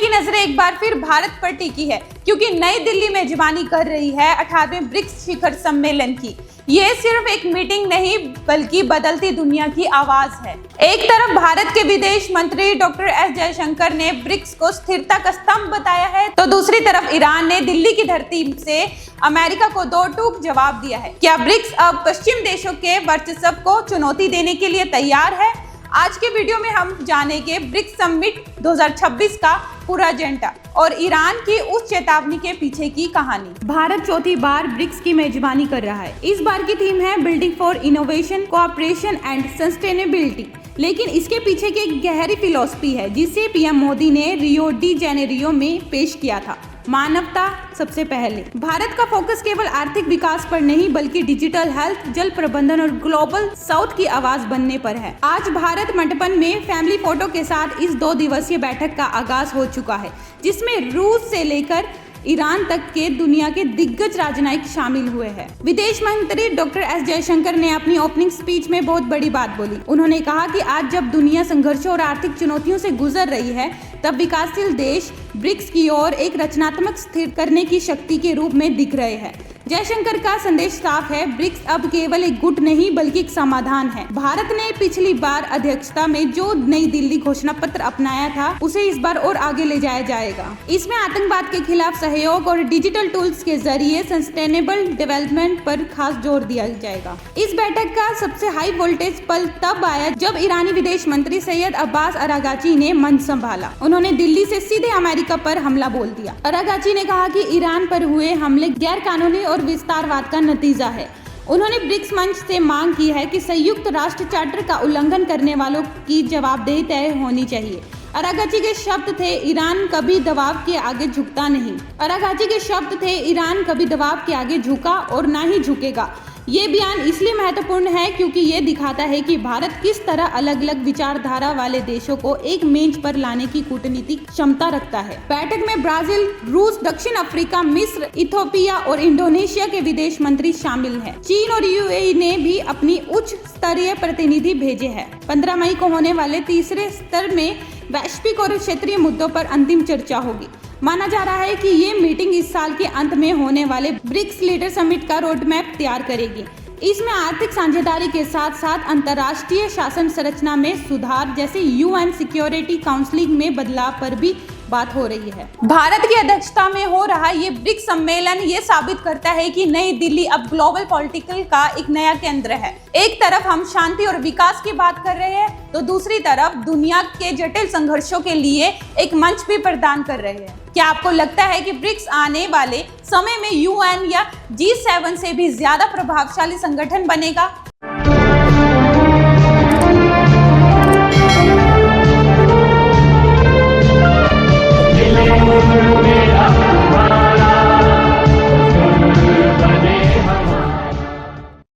की नजरें एक बार फिर भारत पर टिकी है, क्योंकि नई दिल्ली में मेजबानी कर रही है 18वें ब्रिक्स शिखर सम्मेलन की। ये सिर्फ एक मीटिंग नहीं बल्कि बदलती दुनिया की आवाज है। एक तरफ भारत के विदेश मंत्री डॉक्टर एस जयशंकर ने ब्रिक्स को स्थिरता का स्तंभ बताया है, तो दूसरी तरफ ईरान ने दिल्ली की धरती से अमेरिका को दो टूक जवाब दिया है। क्या ब्रिक्स अब पश्चिम देशों के वर्चस्व को चुनौती देने के लिए तैयार है? आज के वीडियो में हम जानेंगे ब्रिक्स समिट 2026 का पूरा एजेंडा और ईरान की उस चेतावनी के पीछे की कहानी। भारत चौथी बार ब्रिक्स की मेजबानी कर रहा है। इस बार की थीम है building for innovation, cooperation and sustainability. लेकिन इसके पीछे की एक गहरी फिलॉसफी है जिसे पीएम मोदी ने रियो डी जेनेरियो में पेश किया था। मानवता सबसे पहले। भारत का फोकस केवल आर्थिक विकास पर नहीं बल्कि डिजिटल हेल्थ, जल प्रबंधन और ग्लोबल साउथ की आवाज बनने पर है। आज भारत मंडपम में फैमिली फोटो के साथ इस 2 दिवसीय बैठक का आगाज हो चुका है, जिसमें रूस से लेकर ईरान तक के दुनिया के दिग्गज राजनयिक शामिल हुए हैं। विदेश मंत्री डॉक्टर एस जयशंकर ने अपनी ओपनिंग स्पीच में बहुत बड़ी बात बोली। उन्होंने कहा कि आज जब दुनिया संघर्षों और आर्थिक चुनौतियों से गुजर रही है, तब विकासशील देश ब्रिक्स की ओर एक रचनात्मक स्थिर करने की शक्ति के रूप में दिख रहे हैं। जयशंकर का संदेश साफ है, ब्रिक्स अब केवल एक गुट नहीं बल्कि एक समाधान है। भारत ने पिछली बार अध्यक्षता में जो नई दिल्ली घोषणा पत्र अपनाया था, उसे इस बार और आगे ले जाया जाएगा। इसमें आतंकवाद के खिलाफ सहयोग और डिजिटल टूल्स के जरिए सस्टेनेबल डेवलपमेंट पर खास जोर दिया जाएगा। इस बैठक का सबसे हाई वोल्टेज पल तब आया जब ईरानी विदेश मंत्री सैयद अब्बास अरागाची ने मंच संभाला। उन्होंने दिल्ली से सीधे अमेरिका पर हमला बोल दिया। अरागाची ने कहा कि ईरान पर हुए हमले गैर कानूनी और विस्तारवाद का नतीजा है। उन्होंने ब्रिक्स मंच से मांग की है कि संयुक्त राष्ट्र चार्टर का उल्लंघन करने वालों की जवाबदेही तय होनी चाहिए। अरागाची के शब्द थे, ईरान कभी दबाव के आगे झुकता नहीं। अरागाची के शब्द थे, ईरान कभी दबाव के आगे झुका और ना ही झुकेगा। ये बयान इसलिए महत्वपूर्ण है क्योंकि ये दिखाता है कि भारत किस तरह अलग अलग विचारधारा वाले देशों को एक मेज पर लाने की कूटनीतिक क्षमता रखता है। बैठक में ब्राजील, रूस, दक्षिण अफ्रीका, मिस्र, इथियोपिया और इंडोनेशिया के विदेश मंत्री शामिल हैं। चीन और यूएई ने भी अपनी उच्च स्तरीय प्रतिनिधि भेजे हैं। 15 मई को होने वाले तीसरे स्तर में वैश्विक और क्षेत्रीय मुद्दों पर अंतिम चर्चा होगी। माना जा रहा है कि ये मीटिंग इस साल के अंत में होने वाले ब्रिक्स लीडर समिट का रोड मैप तैयार करेगी। इसमें आर्थिक साझेदारी के साथ साथ अंतर्राष्ट्रीय शासन संरचना में सुधार, जैसे यूएन सिक्योरिटी काउंसिल में बदलाव पर भी बात हो रही है। भारत की अध्यक्षता में हो रहा ये ब्रिक्स सम्मेलन ये साबित करता है कि नई दिल्ली अब ग्लोबल पॉलिटिकल का एक नया केंद्र है। एक तरफ हम शांति और विकास की बात कर रहे हैं, तो दूसरी तरफ दुनिया के जटिल संघर्षों के लिए एक मंच भी प्रदान कर रहे हैं। क्या आपको लगता है कि ब्रिक्स आने वाले समय में यूएन या G7 से भी ज्यादा प्रभावशाली संगठन बनेगा?